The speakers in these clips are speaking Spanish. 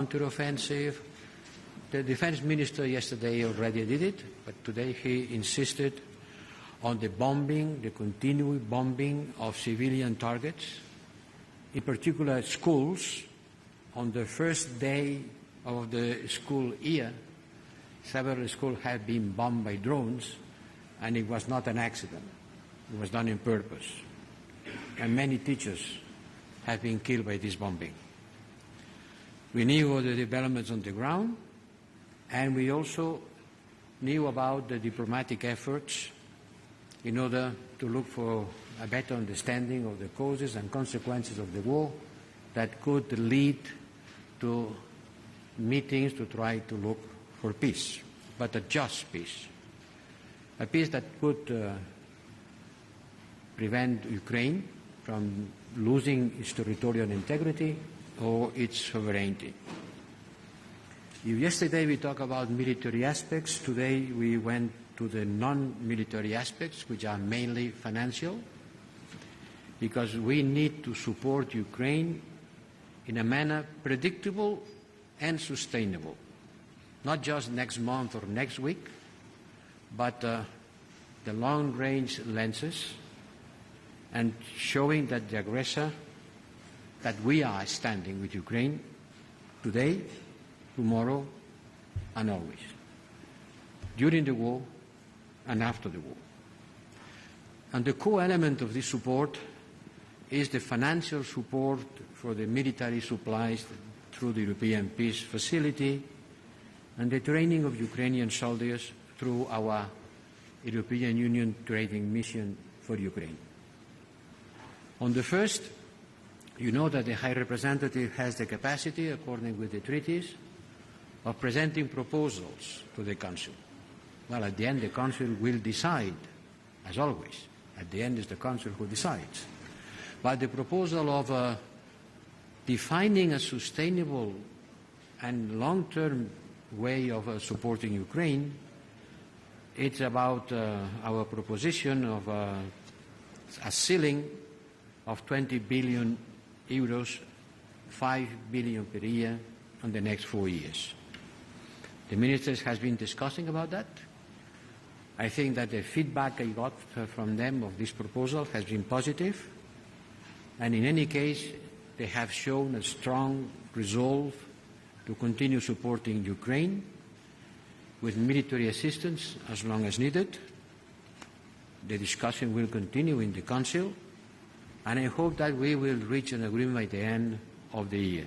counteroffensive. The defense minister yesterday already did it, but today he insisted on the bombing, the continued bombing of civilian targets, in particular schools. On the first day of the school year, several schools have been bombed by drones, and it was not an accident. It was done on purpose. And many teachers have been killed by this bombing. We knew all the developments on the ground, and we also knew about the diplomatic efforts in order to look for a better understanding of the causes and consequences of the war that could lead to meetings to try to look for peace, but a just peace. A peace that could prevent Ukraine from losing its territorial integrity or its sovereignty. Yesterday we talked about military aspects. Today we went to the non-military aspects, which are mainly financial, because we need to support Ukraine in a manner predictable and sustainable, not just next month or next week, but the long-range lenses, and showing that the aggressor, that we are standing with Ukraine today, tomorrow, and always, during the war and after the war. And the core element of this support is the financial support for the military supplies through the European Peace Facility and the training of Ukrainian soldiers through our European Union training mission for Ukraine. On the first, you know that the High Representative has the capacity, according with the treaties, of presenting proposals to the Council. Well, at the end, the Council will decide, as always. At the end, it's the Council who decides. But the proposal of defining a sustainable and long-term way of supporting Ukraine, it's about our proposition of a ceiling of 20 billion euros, 5 billion per year in the next 4 years. The Ministers has been discussing about that. I think that the feedback I got from them of this proposal has been positive, and in any case, they have shown a strong resolve to continue supporting Ukraine with military assistance as long as needed. The discussion will continue in the Council, and I hope that we will reach an agreement by the end of the year.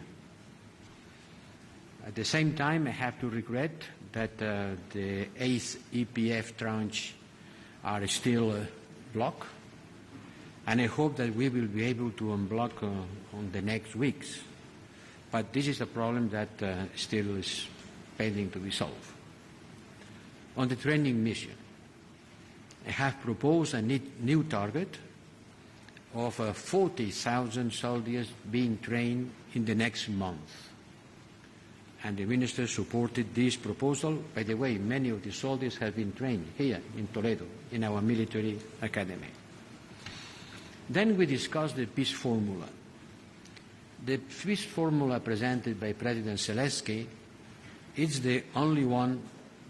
At the same time, I have to regret that the 8th EPF tranche are still blocked, and I hope that we will be able to unblock on the next weeks. But this is a problem that still is pending to be solved. On the training mission, I have proposed a new target of 40,000 soldiers being trained in the next month. And the Minister supported this proposal. By the way, many of the soldiers have been trained here in Toledo, in our military academy. Then we discussed the peace formula. The peace formula presented by President Zelensky is the only one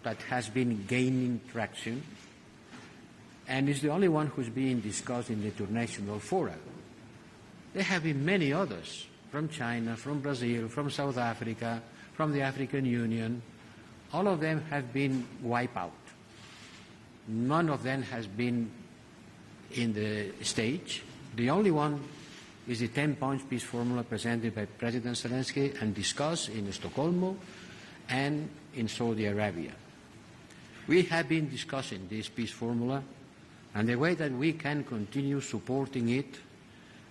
that has been gaining traction, and is the only one who's being discussed in the international fora. There have been many others, from China, from Brazil, from South Africa, from the African Union. All of them have been wiped out. None of them has been in the stage. The only one is the 10-point peace formula presented by President Zelensky and discussed in Stockholm and in Saudi Arabia. We have been discussing this peace formula and the way that we can continue supporting it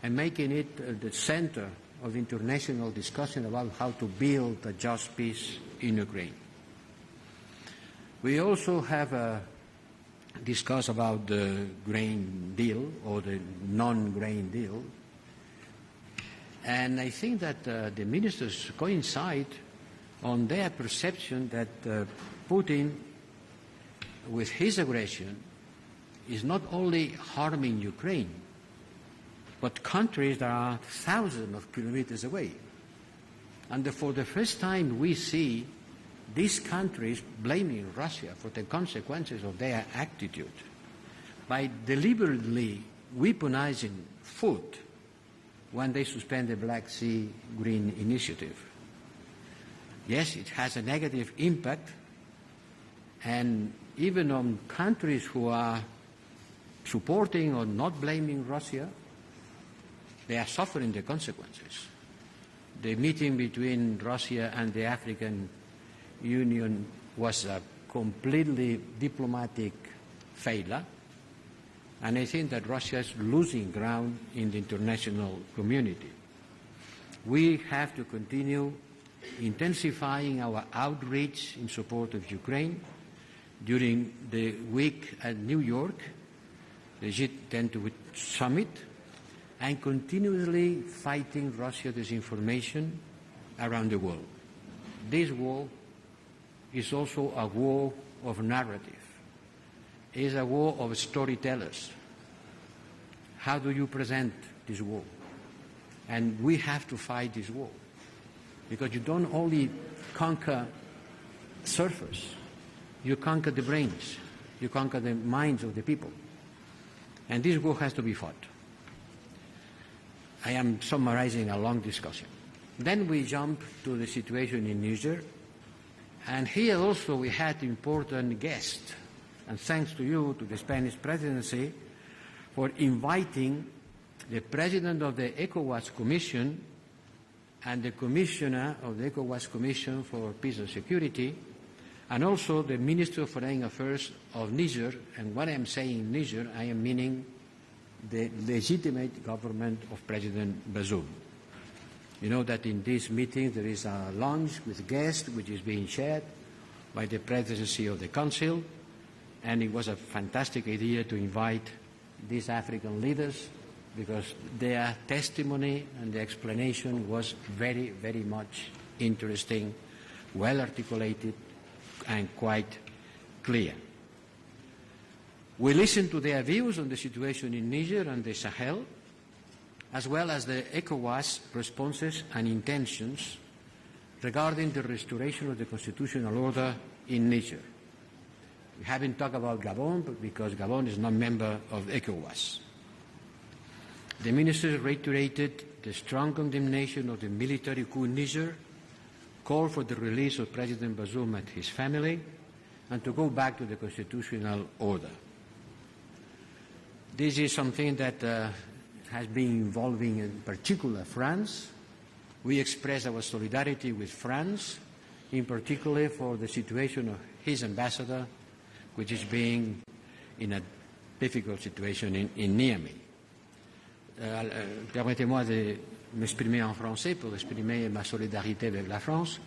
and making it the center of international discussion about how to build a just peace in Ukraine. We also have discussed about the grain deal or the non-grain deal, and I think that the ministers coincide on their perception that Putin, with his aggression, is not only harming Ukraine, but countries that are thousands of kilometers away. And for the first time, we see these countries blaming Russia for the consequences of their attitude by deliberately weaponizing food when they suspend the Black Sea Green Initiative. Yes, it has a negative impact, and even on countries who are supporting or not blaming Russia, they are suffering the consequences. The meeting between Russia and the African Union was a completely diplomatic failure, and I think that Russia is losing ground in the international community. We have to continue intensifying our outreach in support of Ukraine during the week at New York, the G20 summit, and continuously fighting Russia disinformation around the world. This war is also a war of narrative. It is a war of storytellers. How do you present this war? And we have to fight this war, because you don't only conquer surface, you conquer the brains, you conquer the minds of the people. And this war has to be fought. I am summarizing a long discussion. Then we jump to the situation in Niger, and here also we had important guests, and thanks to you, to the Spanish presidency, for inviting the president of the ECOWAS Commission and the commissioner of the ECOWAS Commission for Peace and Security, and also the Minister of Foreign Affairs of Niger. And when I am saying Niger, I am meaning the legitimate government of President Bazoum. You know that in this meeting there is a lunch with guests which is being chaired by the presidency of the Council, and it was a fantastic idea to invite these African leaders because their testimony and the explanation was very, very much interesting, well articulated, and quite clear. We listened to their views on the situation in Niger and the Sahel, as well as the ECOWAS responses and intentions regarding the restoration of the constitutional order in Niger. We haven't talked about Gabon because Gabon is not a member of ECOWAS. The ministers reiterated the strong condemnation of the military coup in Niger, called for the release of President Bazoum and his family, and to go back to the constitutional order. This is something that has been involving in particular France. We express our solidarity with France, in particular for the situation of his ambassador, which is being in a difficult situation in Niamey. Permettez-moi de m'exprimer en français pour exprimer ma solidarité avec la France.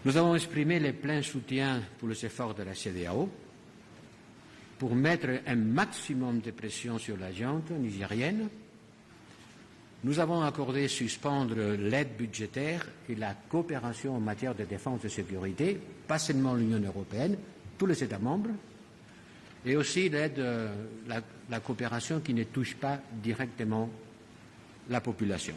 Nous avons exprimé le plein soutien pour les efforts de la CEDEAO pour mettre un maximum de pression sur la junte nigérienne. Nous avons accordé suspendre l'aide budgétaire et la coopération en matière de défense et de sécurité, pas seulement l'Union européenne, tous les États membres, et aussi l'aide, la coopération qui ne touche pas directement la population.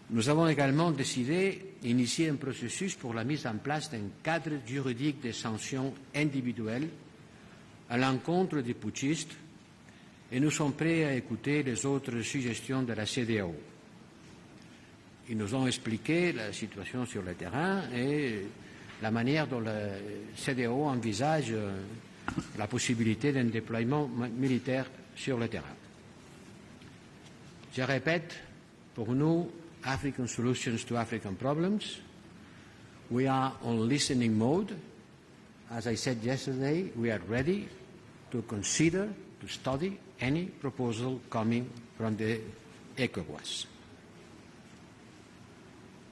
Nous avons également décidé d'initier un processus pour la mise en place d'un cadre juridique de sanctions individuelles à l'encontre des putschistes, et nous sommes prêts à écouter les autres suggestions de la CEDEAO. Ils nous ont expliqué la situation sur le terrain et la manière dont la CEDEAO envisage la possibilité d'un déploiement militaire sur le terrain. Je répète, pour nous, African Solutions to African Problems, we are on listening mode. As I said yesterday, we are ready to consider, to study any proposal coming from the ECOWAS.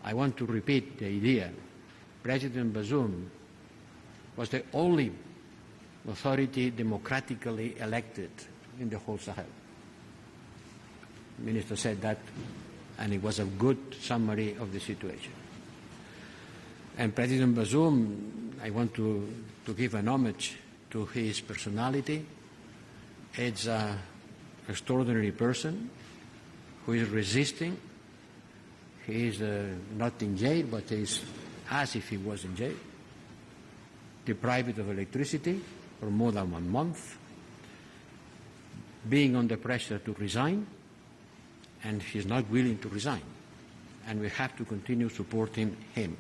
I want to repeat the idea. President Bazoum was the only authority democratically elected in the whole Sahel. The minister said that, and it was a good summary of the situation. And President Bazoum, I want to give an homage to his personality. It's an extraordinary person who is resisting. He is not in jail, but is as if he was in jail, deprived of electricity for more than 1 month, being under pressure to resign, and he's not willing to resign. And we have to continue supporting him.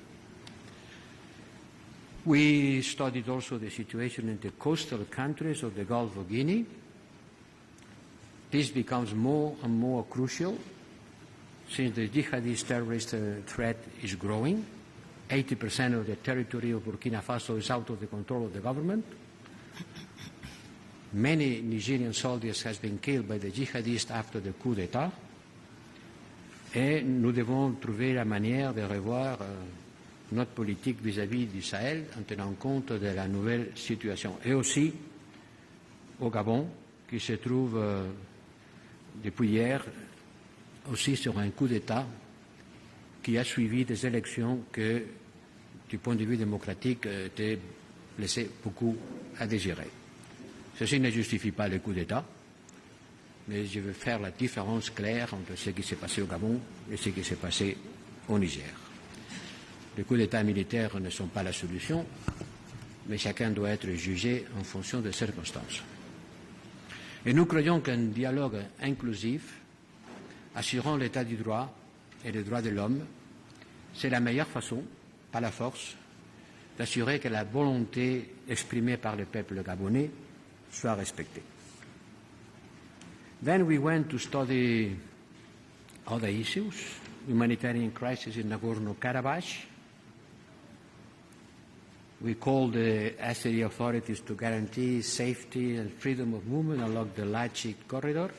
We studied also the situation in the coastal countries of the Gulf of Guinea. This becomes more and more crucial since the jihadist terrorist threat is growing. 80% of the territory of Burkina Faso is out of the control of the government. Many Nigerian soldiers have been killed by the jihadists after the coup d'État. Et nous devons trouver la manière de revoir notre politique vis-à-vis du Sahel en tenant compte de la nouvelle situation. Et aussi au Gabon, qui se trouve depuis hier aussi sur un coup d'État qui a suivi des élections que, du point de vue démocratique, étaient laissées beaucoup à désirer. Ceci ne justifie pas le coup d'État, mais je veux faire la différence claire entre ce qui s'est passé au Gabon et ce qui s'est passé au Niger. Les coups d'État militaires ne sont pas la solution, mais chacun doit être jugé en fonction des circonstances. Et nous croyons qu'un dialogue inclusif, assurant l'état du droit et les droits de l'homme, c'est la meilleure façon, par la force, d'assurer que la volonté exprimée par le peuple gabonais soit respectée. Then we went to study other issues, humanitarian crisis in Nagorno-Karabakh. We called the Azeri authorities to guarantee safety and freedom of movement along the Lachit corridor.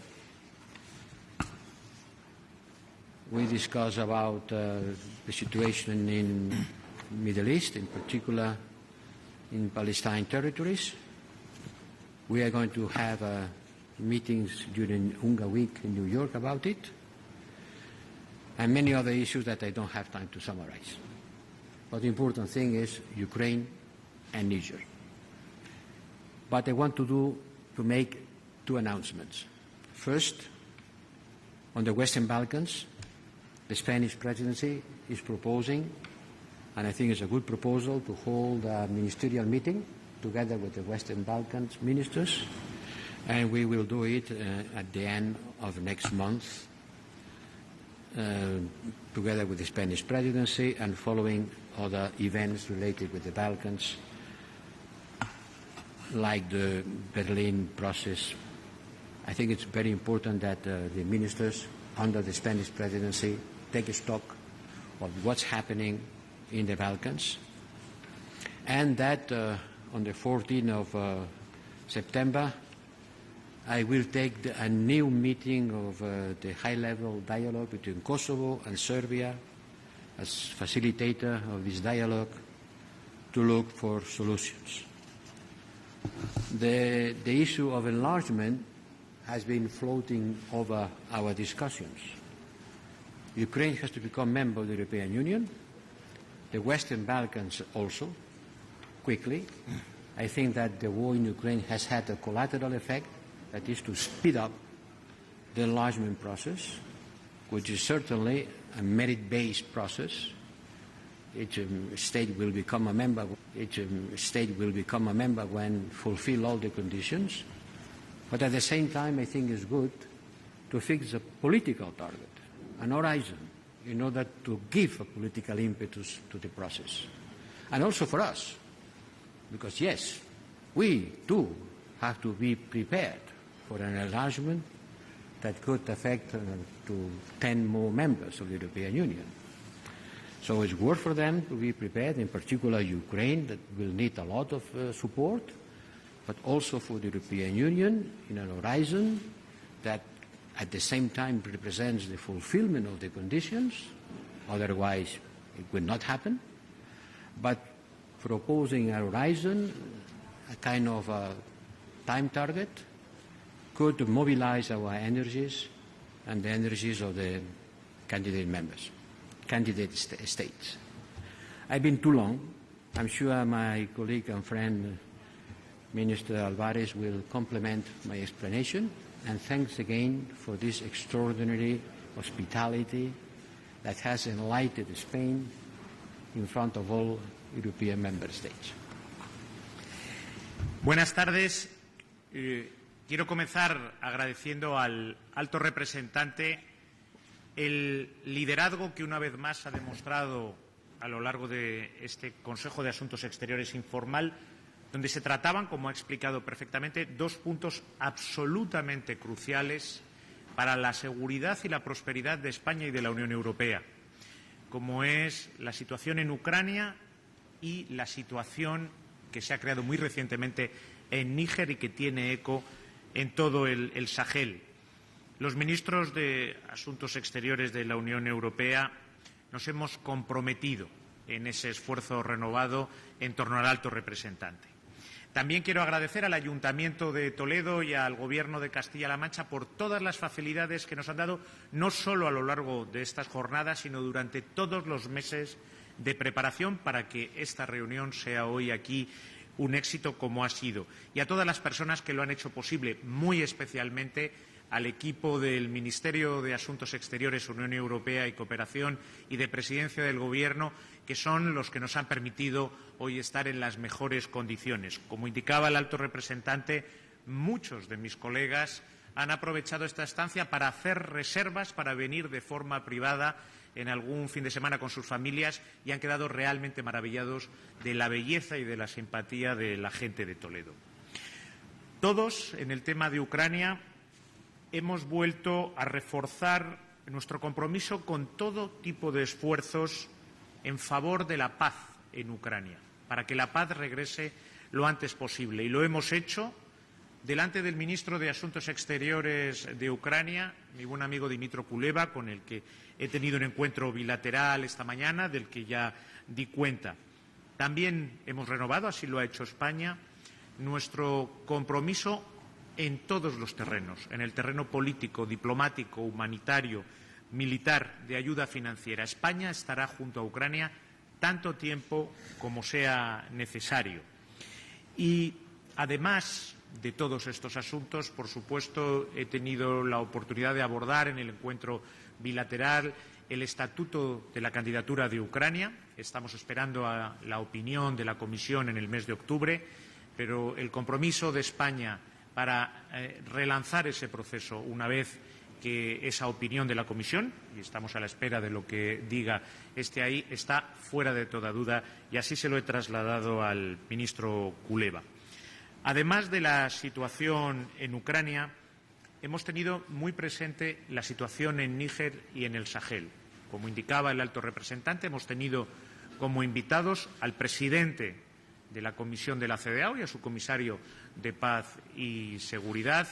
We discussed about the situation in the Middle East, in particular in Palestine territories. We are going to have meetings during UNGA Week in New York about it, and many other issues that I don't have time to summarize. But the important thing is Ukraine and Niger. But I want to make two announcements. First, on the Western Balkans, the Spanish presidency is proposing, and I think it's a good proposal, to hold a ministerial meeting together with the Western Balkans ministers, and we will do it at the end of next month, together with the Spanish presidency and following other events related with the Balkans, like the Berlin process. I think it's very important that the ministers under the Spanish presidency take stock of what's happening in the Balkans, and that on the 14th of September I will take a new meeting of the high-level dialogue between Kosovo and Serbia as facilitator of this dialogue to look for solutions. The issue of enlargement has been floating over our discussions. Ukraine has to become a member of the European Union, the Western Balkans also, quickly. I think that the war in Ukraine has had a collateral effect, that is to speed up the enlargement process, which is certainly a merit-based process. Each state will become a member. Each state will become a member when fulfill all the conditions. But at the same time, I think it's good to fix a political target, an horizon, in order to give a political impetus to the process. And also for us, because yes, we too have to be prepared for an enlargement that could affect to 10 more members of the European Union. So it's worth for them to be prepared, in particular Ukraine, that will need a lot of support, but also for the European Union in an horizon that at the same time represents the fulfillment of the conditions, otherwise it will not happen, but proposing a horizon, a kind of a time target, could mobilize our energies and the energies of the candidate members, candidate states. I've been too long. I'm sure my colleague and friend, Minister Alvarez, will complement my explanation. And thanks again for this extraordinary hospitality that has enlightened Spain in front of all European member states. Buenas tardes. Quiero comenzar agradeciendo al alto representante el liderazgo que una vez más ha demostrado a lo largo de este Consejo de Asuntos Exteriores informal, donde se trataban, como ha explicado perfectamente, dos puntos absolutamente cruciales para la seguridad y la prosperidad de España y de la Unión Europea, como es la situación en Ucrania y la situación que se ha creado muy recientemente en Níger y que tiene eco en todo el Sahel. Los ministros de Asuntos Exteriores de la Unión Europea nos hemos comprometido en ese esfuerzo renovado en torno al alto representante. También quiero agradecer al Ayuntamiento de Toledo y al Gobierno de Castilla-La Mancha por todas las facilidades que nos han dado, no solo a lo largo de estas jornadas, sino durante todos los meses de preparación para que esta reunión sea hoy aquí un éxito como ha sido. Y a todas las personas que lo han hecho posible, muy especialmente al equipo del Ministerio de Asuntos Exteriores, Unión Europea y Cooperación y de Presidencia del Gobierno, que son los que nos han permitido hoy estar en las mejores condiciones. Como indicaba el alto representante, muchos de mis colegas han aprovechado esta estancia para hacer reservas para venir de forma privada en algún fin de semana con sus familias y han quedado realmente maravillados de la belleza y de la simpatía de la gente de Toledo. Todos, en el tema de Ucrania, hemos vuelto a reforzar nuestro compromiso con todo tipo de esfuerzos en favor de la paz en Ucrania, para que la paz regrese lo antes posible. Y lo hemos hecho delante del ministro de Asuntos Exteriores de Ucrania, mi buen amigo Dmytro Kuleba, con el que he tenido un encuentro bilateral esta mañana, del que ya di cuenta. También hemos renovado, así lo ha hecho España, nuestro compromiso en todos los terrenos, en el terreno político, diplomático, humanitario, militar, de ayuda financiera. España estará junto a Ucrania tanto tiempo como sea necesario. Y, además de todos estos asuntos, por supuesto, he tenido la oportunidad de abordar en el encuentro bilateral el estatuto de la candidatura de Ucrania. Estamos esperando a la opinión de la Comisión en el mes de octubre, pero el compromiso de España para relanzar ese proceso una vez que esa opinión de la Comisión, y estamos a la espera de lo que diga ahí, está fuera de toda duda, y así se lo he trasladado al ministro Kuleba. Además de la situación en Ucrania, hemos tenido muy presente la situación en Níger y en el Sahel. Como indicaba el alto representante, hemos tenido como invitados al presidente de la Comisión de la CEDEAO y a su comisario de Paz y Seguridad.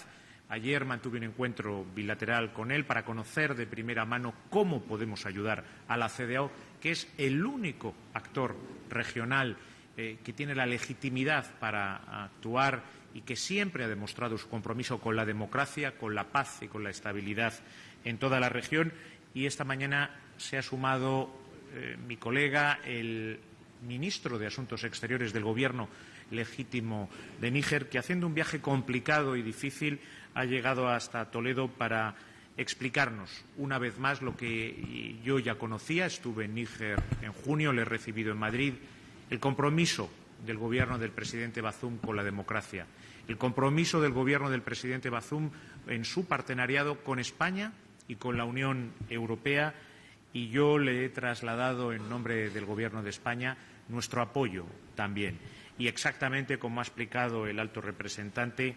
Ayer mantuve un encuentro bilateral con él para conocer de primera mano cómo podemos ayudar a la CEDEAO, que es el único actor regional que tiene la legitimidad para actuar y que siempre ha demostrado su compromiso con la democracia, con la paz y con la estabilidad en toda la región. Y esta mañana se ha sumado mi colega, el ministro de Asuntos Exteriores del Gobierno legítimo de Níger, que haciendo un viaje complicado y difícil ha llegado hasta Toledo para explicarnos una vez más lo que yo ya conocía. Estuve en Níger en junio, le he recibido en Madrid. El compromiso del Gobierno del presidente Bazoum con la democracia, el compromiso del Gobierno del presidente Bazoum en su partenariado con España y con la Unión Europea, y yo le he trasladado en nombre del Gobierno de España nuestro apoyo también. Y exactamente como ha explicado el alto representante,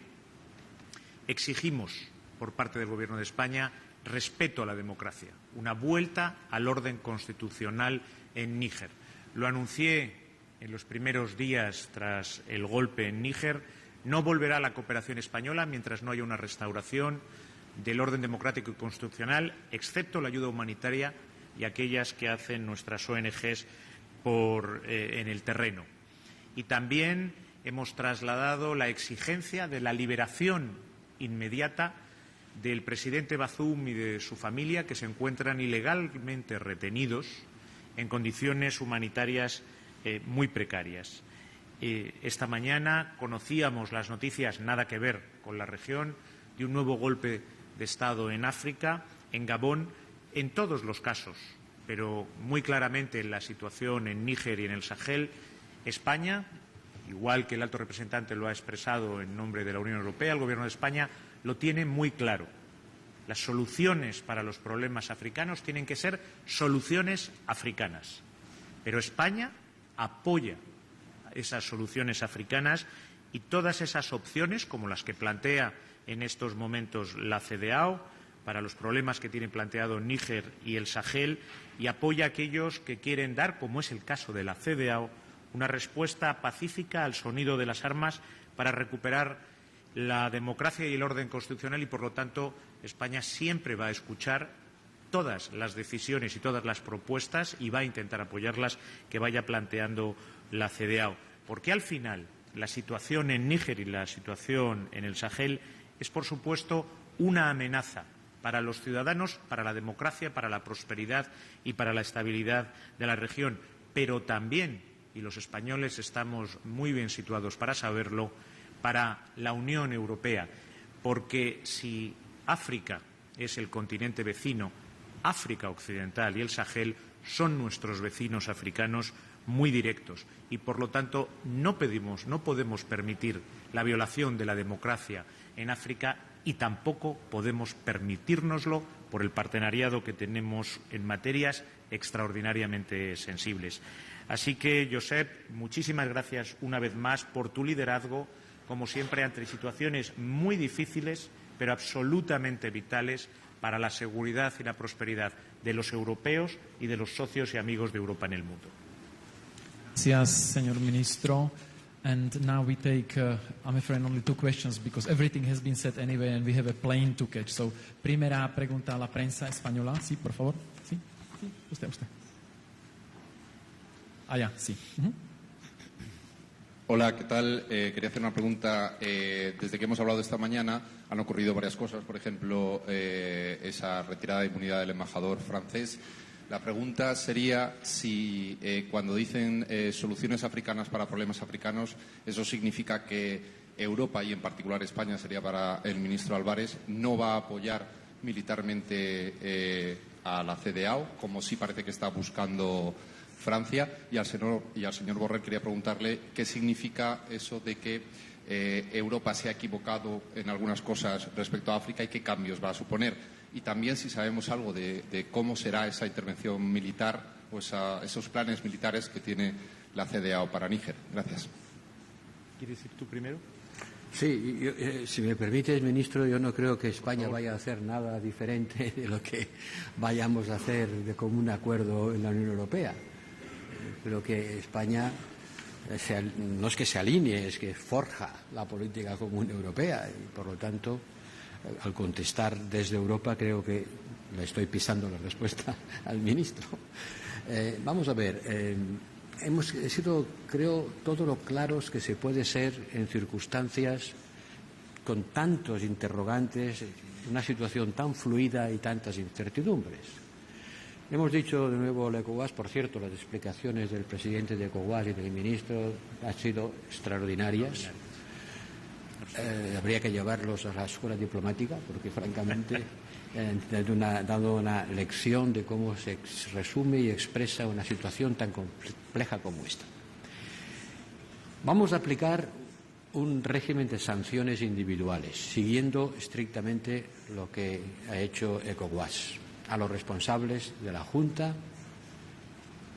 exigimos por parte del Gobierno de España respeto a la democracia, una vuelta al orden constitucional en Níger. Lo anuncié en los primeros días tras el golpe en Níger. No volverá la cooperación española mientras no haya una restauración del orden democrático y constitucional, excepto la ayuda humanitaria y aquellas que hacen nuestras ONGs en el terreno. Y también hemos trasladado la exigencia de la liberación inmediata del presidente Bazoum y de su familia, que se encuentran ilegalmente retenidos en condiciones humanitarias muy precarias. Esta mañana conocíamos las noticias, nada que ver con la región, de un nuevo golpe de Estado en África, en Gabón. En todos los casos pero muy claramente en la situación en Níger y en el Sahel, España, igual que el alto representante lo ha expresado en nombre de la Unión Europea, el Gobierno de España lo tiene muy claro. Las soluciones para los problemas africanos tienen que ser soluciones africanas. Pero España apoya esas soluciones africanas y todas esas opciones, como las que plantea en estos momentos la CEDEAO, para los problemas que tiene planteado Níger y el Sahel, y apoya a aquellos que quieren dar, como es el caso de la CEDEAO, una respuesta pacífica al sonido de las armas para recuperar la democracia y el orden constitucional, y, por lo tanto, España siempre va a escuchar todas las decisiones y todas las propuestas y va a intentar apoyarlas que vaya planteando la CEDEAO. Porque, al final, la situación en Níger y la situación en el Sahel es, por supuesto, una amenaza para los ciudadanos, para la democracia, para la prosperidad y para la estabilidad de la región. Pero también, y los españoles estamos muy bien situados para saberlo, para la Unión Europea. Porque si África es el continente vecino, África Occidental y el Sahel son nuestros vecinos africanos muy directos y, por lo tanto, no podemos permitir la violación de la democracia en África y tampoco podemos permitírnoslo por el partenariado que tenemos en materias extraordinariamente sensibles. Así que, Josep, muchísimas gracias una vez más por tu liderazgo, como siempre, ante situaciones muy difíciles, pero absolutamente vitales para la seguridad y la prosperidad de los europeos y de los socios y amigos de Europa en el mundo. Gracias, señor ministro. And now we take, I'm afraid, only 2 questions because everything has been said anyway and we have a plane to catch. So, primera pregunta a la prensa española. Sí, por favor. Sí, sí. Usted. Ya, sí. Hola, ¿qué tal? Quería hacer una pregunta. Desde que hemos hablado esta mañana han ocurrido varias cosas. Por ejemplo, esa retirada de inmunidad del embajador francés. La pregunta sería si cuando dicen soluciones africanas para problemas africanos, eso significa que Europa, y en particular España, sería para el ministro Álvarez, no va a apoyar militarmente a la CEDEAO, como sí parece que está buscando Francia. Y al señor Borrell quería preguntarle qué significa eso de que Europa se ha equivocado en algunas cosas respecto a África y qué cambios va a suponer. Y también si sabemos algo de cómo será esa intervención militar o esos planes militares que tiene la CEDEAO para Níger. Gracias. ¿Quieres ir tú primero? Sí, si me permites, ministro, yo no creo que España vaya a hacer nada diferente de lo que vayamos a hacer de común acuerdo en la Unión Europea. Creo que España no es que se alinee, es que forja la política común europea y, por lo tanto, al contestar desde Europa, creo que le estoy pisando la respuesta al ministro. Vamos a ver, hemos sido, creo, todo lo claros que se puede ser en circunstancias con tantos interrogantes, una situación tan fluida y tantas incertidumbres. Hemos dicho de nuevo la ECOWAS, por cierto, las explicaciones del presidente de ECOWAS y del ministro han sido extraordinarias. Habría que llevarlos a la escuela diplomática porque, francamente, han dado una lección de cómo se resume y expresa una situación tan compleja como esta. Vamos a aplicar un régimen de sanciones individuales, siguiendo estrictamente lo que ha hecho ECOWAS a los responsables de la Junta.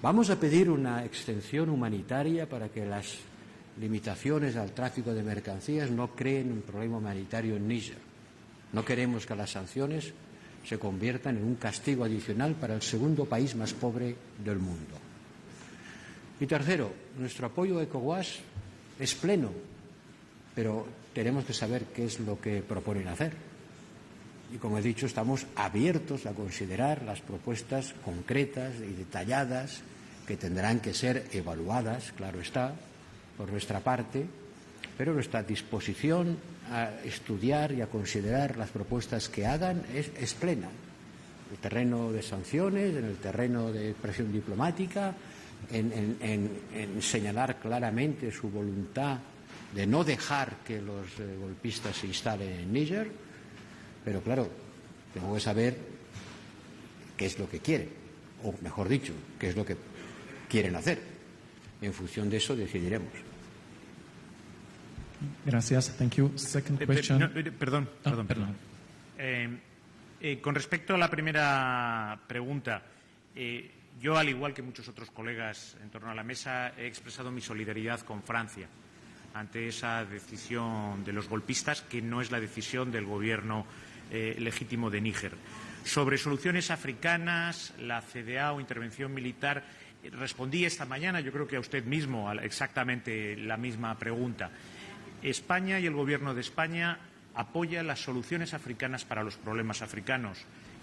Vamos a pedir una extensión humanitaria para que las limitaciones al tráfico de mercancías no creen un problema humanitario en Níger. No queremos que las sanciones se conviertan en un castigo adicional para el segundo país más pobre del mundo. Y tercero, nuestro apoyo a ECOWAS es pleno, pero tenemos que saber qué es lo que proponen hacer. Y, como he dicho, estamos abiertos a considerar las propuestas concretas y detalladas que tendrán que ser evaluadas, claro está, por nuestra parte, pero nuestra disposición a estudiar y a considerar las propuestas que hagan es plena. En el terreno de sanciones, en el terreno de presión diplomática, en señalar claramente su voluntad de no dejar que los golpistas se instalen en Níger, pero claro, tengo que saber qué es lo que quieren. o mejor dicho, qué es lo que quieren hacer. En función de eso decidiremos. Gracias. Thank you. Second question. Perdón. Con respecto a la primera pregunta, yo, al igual que muchos otros colegas en torno a la mesa, he expresado mi solidaridad con Francia ante esa decisión de los golpistas, que no es la decisión del gobierno legítimo de Níger. Sobre soluciones africanas, la CDA o intervención militar, respondí esta mañana, yo creo que a usted mismo, exactamente la misma pregunta. España y el Gobierno de España apoya las soluciones africanas para los problemas africanos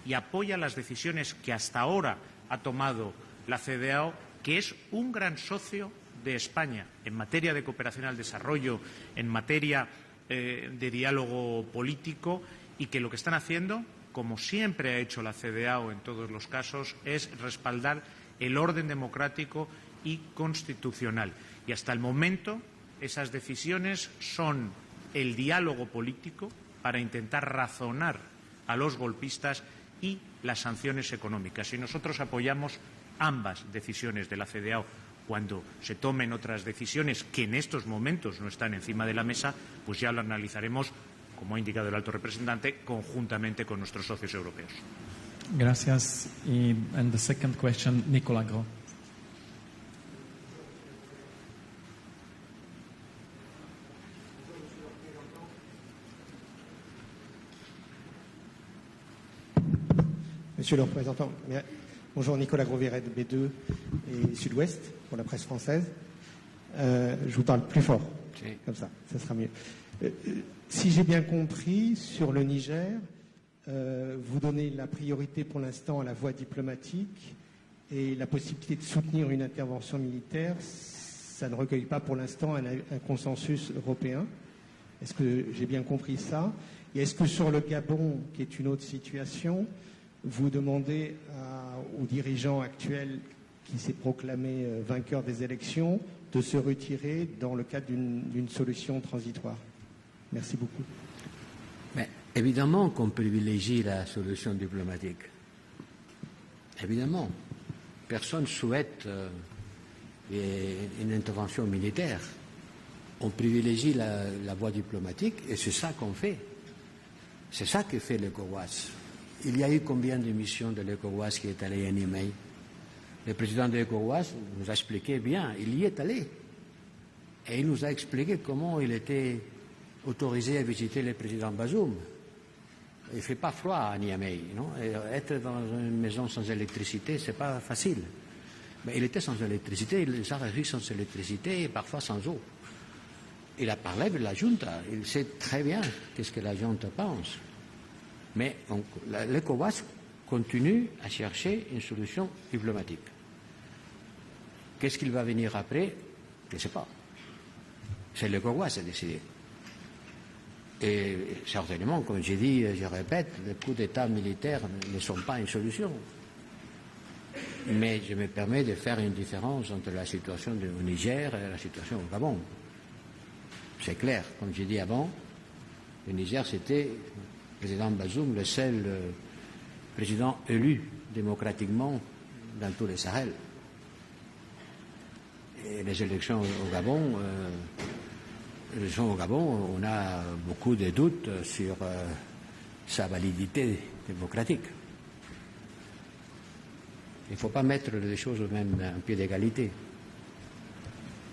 y apoya las decisiones que hasta ahora ha tomado la CDAO, que es un gran socio de España en materia de cooperación al desarrollo, en materia de diálogo político, y que lo que están haciendo, como siempre ha hecho la CDAO en todos los casos, es respaldar el orden democrático y constitucional. Y hasta el momento esas decisiones son el diálogo político para intentar razonar a los golpistas y las sanciones económicas. Y nosotros apoyamos ambas decisiones de la CDAO. Cuando se tomen otras decisiones que en estos momentos no están encima de la mesa, pues ya lo analizaremos, como ha indicado el alto representante, conjuntamente con nuestros socios europeos. Gracias. And the second question, Nicola Gros. Monsieur le représentant, bonjour, Nicolas Gros-Viret de B2 et Sud-Ouest pour la presse française. Je vous parle plus fort, comme ça sera mieux. Si j'ai bien compris, sur le Niger, vous donnez la priorité pour l'instant à la voie diplomatique et la possibilité de soutenir une intervention militaire, ça ne recueille pas pour l'instant un consensus européen. Est-ce que j'ai bien compris ça? Et est-ce que sur le Gabon, qui est une autre situation, vous demandez aux dirigeants actuels qui s'est proclamé vainqueur des élections de se retirer dans le cadre d'une solution transitoire? Merci beaucoup. Mais évidemment qu'on privilégie la solution diplomatique. Évidemment. Personne ne souhaite une intervention militaire. On privilégie la voie diplomatique et c'est ça qu'on fait. C'est ça que fait l'ECOWAS. Il y a eu combien de missions de l'ECOWAS qui est allé à Niamey? Le président de l'ECOWAS nous a expliqué bien, il y est allé. Et il nous a expliqué comment il était autorisé à visiter le président Bazoum. Il ne fait pas froid à Niamey, non? Et être dans une maison sans électricité, ce n'est pas facile. Mais il était sans électricité, il a réussi sans électricité et parfois sans eau. Il a parlé de la junta, il sait très bien qu'est-ce que la junta pense. Mais l'ECOWAS continue à chercher une solution diplomatique. Qu'est-ce qu'il va venir après? Je ne sais pas. C'est l'ECOWAS à décider. Et certainement, comme j'ai dit, je répète, les coups d'État militaires ne sont pas une solution. Mais je me permets de faire une différence entre la situation au Niger et la situation au Gabon. C'est clair, comme j'ai dit avant, le Niger, c'était le président Bazoum, le seul président élu démocratiquement dans tout le Sahel. Et les élections au Gabon, on a beaucoup de doutes sur sa validité démocratique. Il ne faut pas mettre les choses au même pied d'égalité.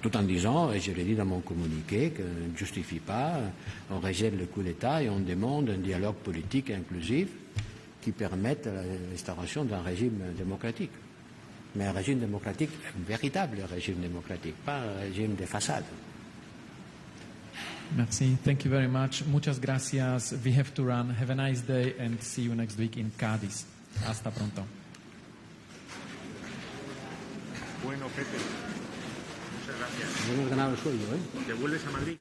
Tout en disant, et je l'ai dit dans mon communiqué, qu'on ne justifie pas, on rejette le coup d'État et on demande un dialogue politique inclusif qui permette l'instauration d'un régime démocratique. Mais un régime démocratique, un véritable régime démocratique, pas un régime de façade. Merci. Thank you very much. Muchas gracias. We have to run. Have a nice day and see you next week in Cádiz. Hasta pronto. Bueno, Pepe. Muchas gracias. Hemos ganado el sueldo, ¿eh? ¿Te vuelves a Madrid?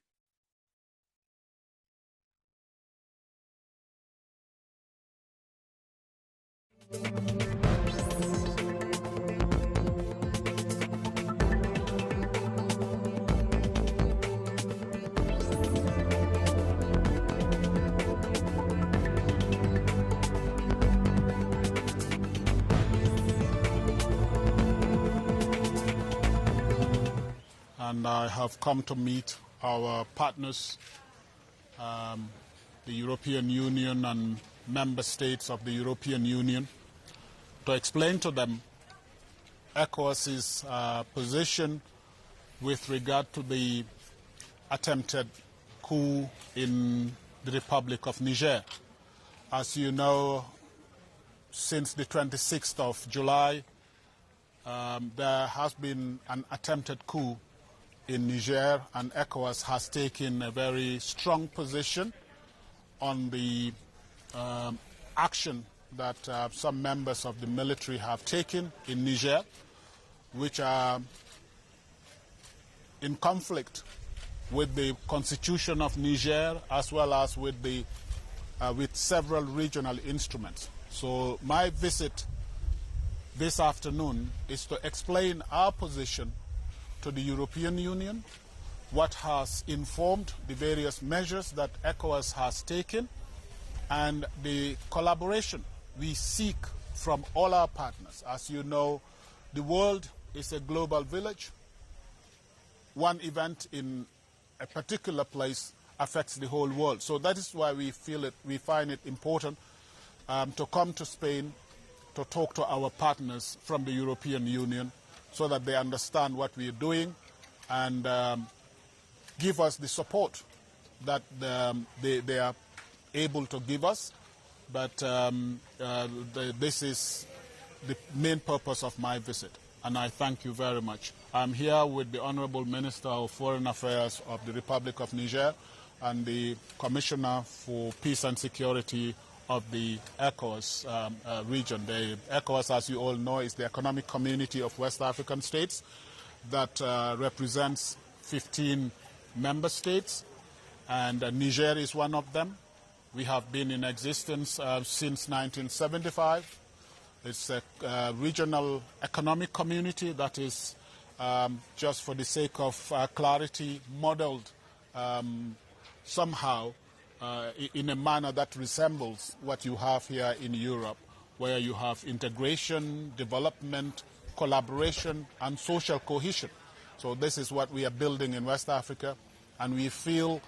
and I have come to meet our partners, the European Union and member states of the European Union, to explain to them ECOWAS's position with regard to the attempted coup in the Republic of Niger. As you know, since the 26th of July, there has been an attempted coup in Niger, and ECOWAS has taken a very strong position on the action that some members of the military have taken in Niger, which are in conflict with the constitution of Niger, as well as with several regional instruments. So my visit this afternoon is to explain our position to the European Union, what has informed the various measures that ECOWAS has taken, and the collaboration we seek from all our partners. As you know, the world is a global village. One event in a particular place affects the whole world. So that is why we find it important to come to Spain to talk to our partners from the European Union so that they understand what we are doing and give us the support that they are able to give us. But this is the main purpose of my visit, and I thank you very much. I'm here with the Honorable Minister of Foreign Affairs of the Republic of Niger and the Commissioner for Peace and Security of the ECOWAS region. The ECOWAS, as you all know, is the economic community of West African states that represents 15 member states, and Niger is one of them. We have been in existence since 1975. It's a regional economic community that is, just for the sake of clarity, modeled somehow in a manner that resembles what you have here in Europe, where you have integration, development, collaboration, and social cohesion. So this is what we are building in West Africa, and we feel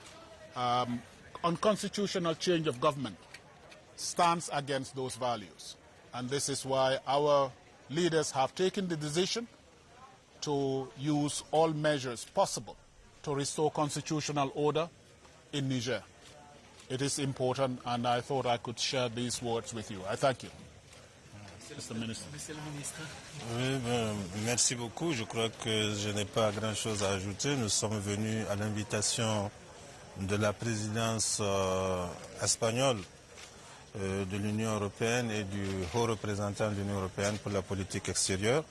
unconstitutional change of government stands against those values. And this is why our leaders have taken the decision to use all measures possible to restore constitutional order in Niger. It is important, and I thought I could share these words with you. I thank you. Mr. Minister. Oui, merci beaucoup. Je crois que je n'ai pas grand-chose à ajouter. Nous sommes venus à l'invitation de la présidence espagnole de l'Union européenne et du haut représentant de l'Union européenne pour la politique extérieure.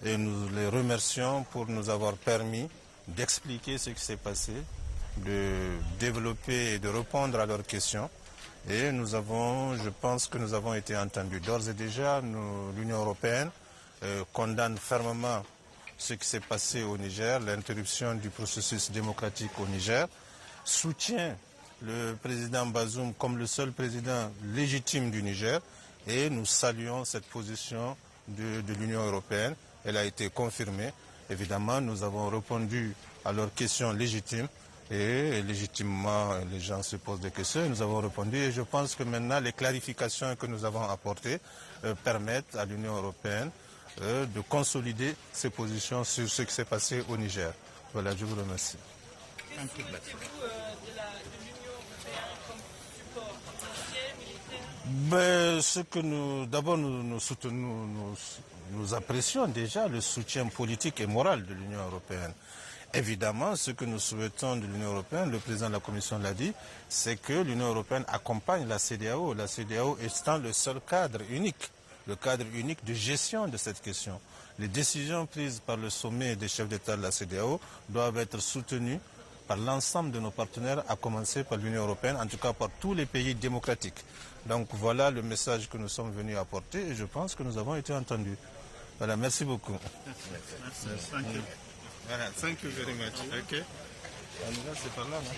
Et nous les remercions pour nous avoir permis d'expliquer ce qui s'est passé, de développer et de répondre à leurs questions. Et nous avons, je pense que nous avons été entendus. D'ores et déjà, l'Union européenne condamne fermement ce qui s'est passé au Niger, l'interruption du processus démocratique au Niger, soutient le président Bazoum comme le seul président légitime du Niger, et nous saluons cette position de l'Union européenne. Elle a été confirmée. Évidemment, nous avons répondu à leurs questions légitimes, et légitimement les gens se posent des questions et nous avons répondu, et je pense que maintenant les clarifications que nous avons apportées permettent à l'Union européenne de consolider ses positions sur ce qui s'est passé au Niger. Voilà, je vous remercie. Mais ce que nous soutenons, nous apprécions déjà le soutien politique et moral de l'Union européenne. Évidemment, ce que nous souhaitons de l'Union européenne, le président de la Commission l'a dit, c'est que l'Union européenne accompagne la CEDEAO. La CEDEAO étant le seul cadre unique, le cadre unique de gestion de cette question. Les décisions prises par le sommet des chefs d'État de la CEDEAO doivent être soutenues par l'ensemble de nos partenaires, à commencer par l'Union européenne, en tout cas par tous les pays démocratiques. Donc voilà le message que nous sommes venus apporter, et je pense que nous avons été entendus. Voilà, merci beaucoup. Merci. Thank you. Voilà, thank you very much. Okay. Alors là, c'est par là, non?